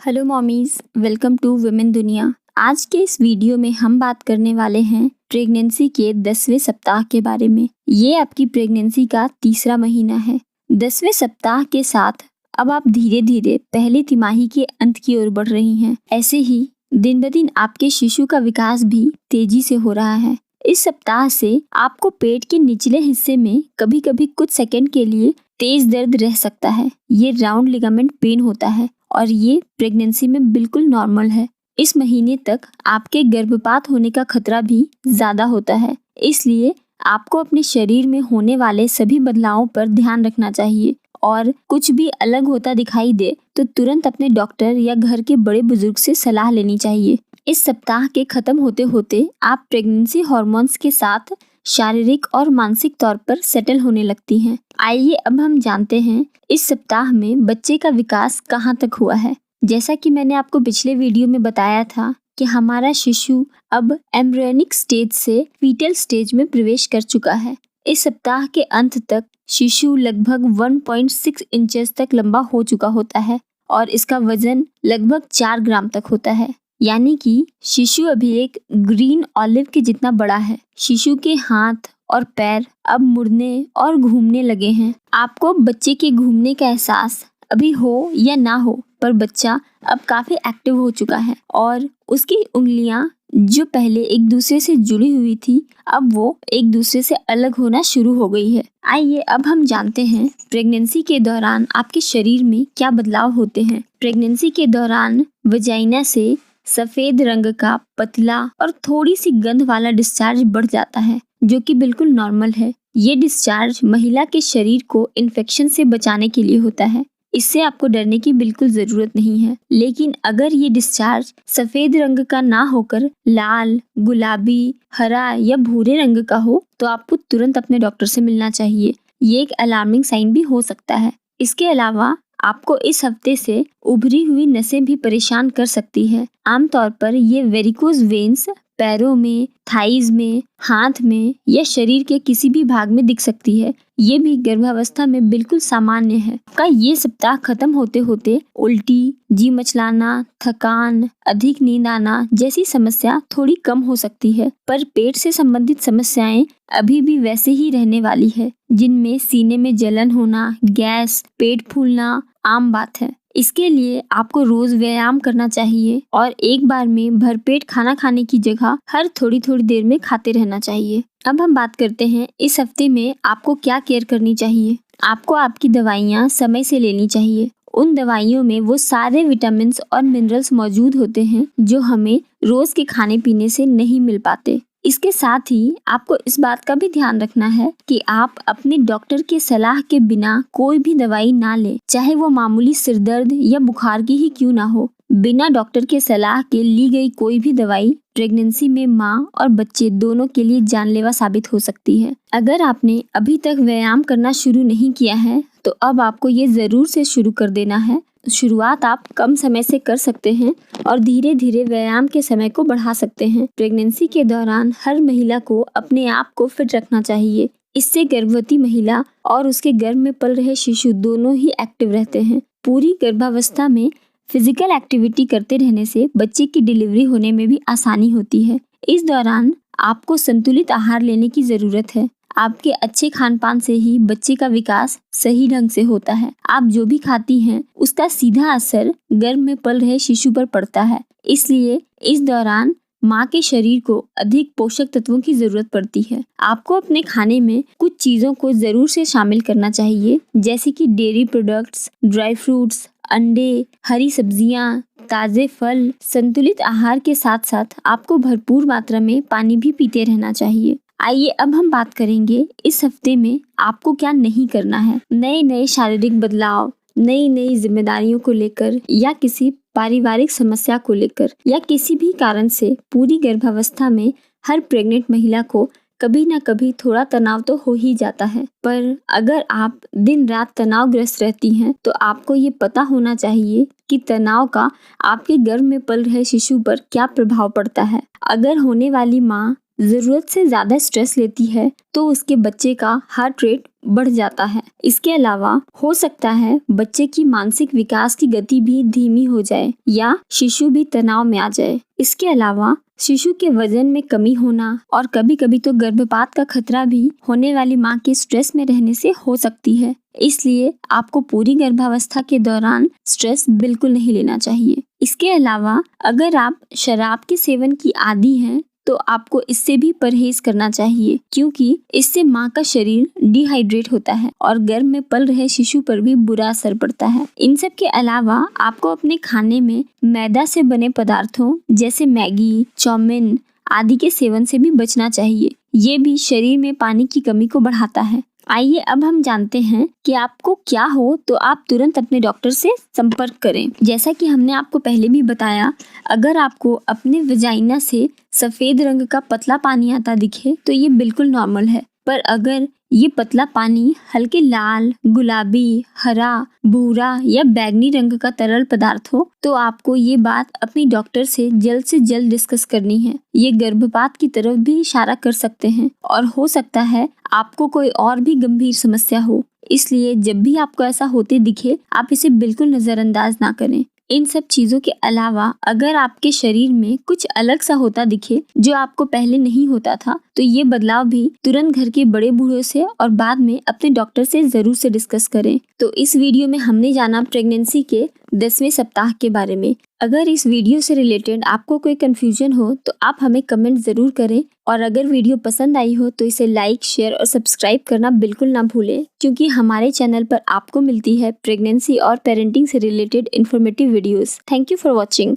Hello mommies, welcome to women दुनिया। आज के इस वीडियो में हम बात करने वाले हैं प्रेगनेंसी के 10वें सप्ताह के बारे में। ये आपकी प्रेगनेंसी का तीसरा महीना है। 10वें सप्ताह के साथ अब आप धीरे धीरे पहली तिमाही के अंत की ओर बढ़ रही हैं। ऐसे ही दिन ब दिन आपके शिशु का विकास भी तेजी से हो रहा है। इस सप्ताह से आपको पेट के निचले हिस्से में कभी कभी कुछ सेकंड के लिए तेज दर्द रह सकता है। ये राउंड लिगामेंट पेन होता है और ये प्रेगनेंसी में बिल्कुल नॉर्मल है। इस महीने तक आपके गर्भपात होने का खतरा भी ज्यादा होता है, इसलिए आपको अपने शरीर में होने वाले सभी बदलावों पर ध्यान रखना चाहिए और कुछ भी अलग होता दिखाई दे तो तुरंत अपने डॉक्टर या घर के बड़े बुजुर्ग से सलाह लेनी चाहिए। इस सप्ताह के खत्म होते होते आप प्रेगनेंसी हार्मोन्स के साथ शारीरिक और मानसिक तौर पर सेटल होने लगती हैं। आइए अब हम जानते हैं इस सप्ताह में बच्चे का विकास कहाँ तक हुआ है। जैसा कि मैंने आपको पिछले वीडियो में बताया था कि हमारा शिशु अब एम्ब्रियोनिक स्टेज से फीटल स्टेज में प्रवेश कर चुका है। इस सप्ताह के अंत तक शिशु लगभग 1.6 इंचेस तक लंबा हो चुका होता है और इसका वजन लगभग 4 ग्राम तक होता है, यानी कि शिशु अभी एक ग्रीन ऑलिव के जितना बड़ा है। शिशु के हाथ और पैर अब मुड़ने और घूमने लगे हैं। आपको बच्चे के घूमने का एहसास अभी हो या ना हो, पर बच्चा अब काफी एक्टिव हो चुका है और उसकी उंगलियां जो पहले एक दूसरे से जुड़ी हुई थी, अब वो एक दूसरे से अलग होना शुरू हो गई है। आइए अब हम जानते हैं प्रेगनेंसी के दौरान आपके शरीर में क्या बदलाव होते हैं। प्रेगनेंसी के दौरान वजाइना से सफेद रंग का पतला और थोड़ी सी गंध वाला डिस्चार्ज बढ़ जाता है, जो कि बिल्कुल नॉर्मल है। ये डिस्चार्ज महिला के शरीर को इन्फेक्शन से बचाने के लिए होता है। इससे आपको डरने की बिल्कुल जरूरत नहीं है। लेकिन अगर ये डिस्चार्ज सफेद रंग का ना होकर लाल, गुलाबी, हरा या भूरे रंग का हो तो आपको तुरंत अपने डॉक्टर से मिलना चाहिए। ये एक अलार्मिंग साइन भी हो सकता है। इसके अलावा आपको इस हफ्ते से उभरी हुई नसें भी परेशान कर सकती है। आमतौर पर ये वेरिकोज वेन्स पैरों में, थाइज में, हाथ में या शरीर के किसी भी भाग में दिख सकती है। ये भी गर्भावस्था में बिल्कुल सामान्य है। आपका ये सप्ताह खत्म होते होते उल्टी, जी मचलाना, थकान, अधिक नींद आना जैसी समस्या थोड़ी कम हो सकती है, पर पेट से संबंधित समस्याएं अभी भी वैसे ही रहने वाली है, जिनमें सीने में जलन होना, गैस, पेट फूलना आम बात है। इसके लिए आपको रोज व्यायाम करना चाहिए और एक बार में भरपेट खाना खाने की जगह हर थोड़ी थोड़ी देर में खाते रहना चाहिए। अब हम बात करते हैं इस हफ्ते में आपको क्या केयर करनी चाहिए। आपको आपकी दवाइयाँ समय से लेनी चाहिए। उन दवाइयों में वो सारे विटामिन और मिनरल्स मौजूद होते हैं जो हमें रोज के खाने पीने से नहीं मिल पाते। इसके साथ ही आपको इस बात का भी ध्यान रखना है कि आप अपने डॉक्टर के सलाह के बिना कोई भी दवाई ना लें, चाहे वो मामूली सिरदर्द या बुखार की ही क्यों ना हो। बिना डॉक्टर के सलाह के ली गई कोई भी दवाई प्रेगनेंसी में माँ और बच्चे दोनों के लिए जानलेवा साबित हो सकती है। अगर आपने अभी तक व्यायाम करना शुरू नहीं किया है तो अब आपको ये जरूर से शुरू कर देना है। शुरुआत आप कम समय से कर सकते हैं और धीरे धीरे व्यायाम के समय को बढ़ा सकते हैं। प्रेगनेंसी के दौरान हर महिला को अपने आप को फिट रखना चाहिए। इससे गर्भवती महिला और उसके गर्भ में पल रहे शिशु दोनों ही एक्टिव रहते हैं। पूरी गर्भावस्था में फिजिकल एक्टिविटी करते रहने से बच्चे की डिलीवरी होने में भी आसानी होती है। इस दौरान आपको संतुलित आहार लेने की जरूरत है। आपके अच्छे खान पान से ही बच्चे का विकास सही ढंग से होता है। आप जो भी खाती हैं उसका सीधा असर गर्भ में पल रहे शिशु पर पड़ता है। इसलिए इस दौरान माँ के शरीर को अधिक पोषक तत्वों की जरूरत पड़ती है। आपको अपने खाने में कुछ चीजों को जरूर से शामिल करना चाहिए, जैसे कि डेयरी प्रोडक्ट्स, ड्राई फ्रूट्स, अंडे, हरी सब्जियां, ताजे फल। संतुलित आहार के साथ साथ आपको भरपूर मात्रा में पानी भी पीते रहना चाहिए। आइए अब हम बात करेंगे इस हफ्ते में आपको क्या नहीं करना है। नए नए शारीरिक बदलाव, नई नई जिम्मेदारियों को लेकर या किसी पारिवारिक समस्या को लेकर या किसी भी कारण से पूरी गर्भावस्था में हर प्रेग्नेंट महिला को कभी ना कभी थोड़ा तनाव तो हो ही जाता है। पर अगर आप दिन रात तनावग्रस्त रहती हैं तो आपको ये पता होना चाहिए कि तनाव का आपके गर्भ में पल रहे शिशु पर क्या प्रभाव पड़ता है। अगर होने वाली माँ जरूरत से ज्यादा स्ट्रेस लेती है तो उसके बच्चे का हार्ट रेट बढ़ जाता है। इसके अलावा हो सकता है बच्चे की मानसिक विकास की गति भी धीमी हो जाए या शिशु भी तनाव में आ जाए। इसके अलावा शिशु के वजन में कमी होना और कभी कभी तो गर्भपात का खतरा भी होने वाली माँ के स्ट्रेस में रहने से हो सकती है। इसलिए आपको पूरी गर्भावस्था के दौरान स्ट्रेस बिल्कुल नहीं लेना चाहिए। इसके अलावा अगर आप शराब के सेवन की आदी हैं तो आपको इससे भी परहेज करना चाहिए, क्योंकि इससे माँ का शरीर डिहाइड्रेट होता है और गर्भ में पल रहे शिशु पर भी बुरा असर पड़ता है। इन सब के अलावा आपको अपने खाने में मैदा से बने पदार्थों जैसे मैगी, चाउमीन आदि के सेवन से भी बचना चाहिए। ये भी शरीर में पानी की कमी को बढ़ाता है। आइए अब हम जानते हैं कि आपको क्या हो तो आप तुरंत अपने डॉक्टर से संपर्क करें। जैसा कि हमने आपको पहले भी बताया, अगर आपको अपने वजाइना से सफेद रंग का पतला पानी आता दिखे तो ये बिल्कुल नॉर्मल है, पर अगर ये पतला पानी हल्के लाल, गुलाबी, हरा, भूरा या बैंगनी रंग का तरल पदार्थ हो तो आपको ये बात अपनी डॉक्टर से जल्द डिस्कस करनी है। ये गर्भपात की तरफ भी इशारा कर सकते हैं और हो सकता है आपको कोई और भी गंभीर समस्या हो। इसलिए जब भी आपको ऐसा होते दिखे आप इसे बिल्कुल नजरअंदाज ना करें। इन सब चीजों के अलावा अगर आपके शरीर में कुछ अलग सा होता दिखे जो आपको पहले नहीं होता था तो ये बदलाव भी तुरंत घर के बड़े बूढ़ों से और बाद में अपने डॉक्टर से जरूर से डिस्कस करें। तो इस वीडियो में हमने जाना प्रेगनेंसी के 10वें सप्ताह के बारे में। अगर इस वीडियो से रिलेटेड आपको कोई कंफ्यूजन हो तो आप हमें कमेंट जरूर करें और अगर वीडियो पसंद आई हो तो इसे लाइक, शेयर और सब्सक्राइब करना बिल्कुल ना भूलें, क्योंकि हमारे चैनल पर आपको मिलती है प्रेगनेंसी और पेरेंटिंग से related informative videos. Thank you for watching.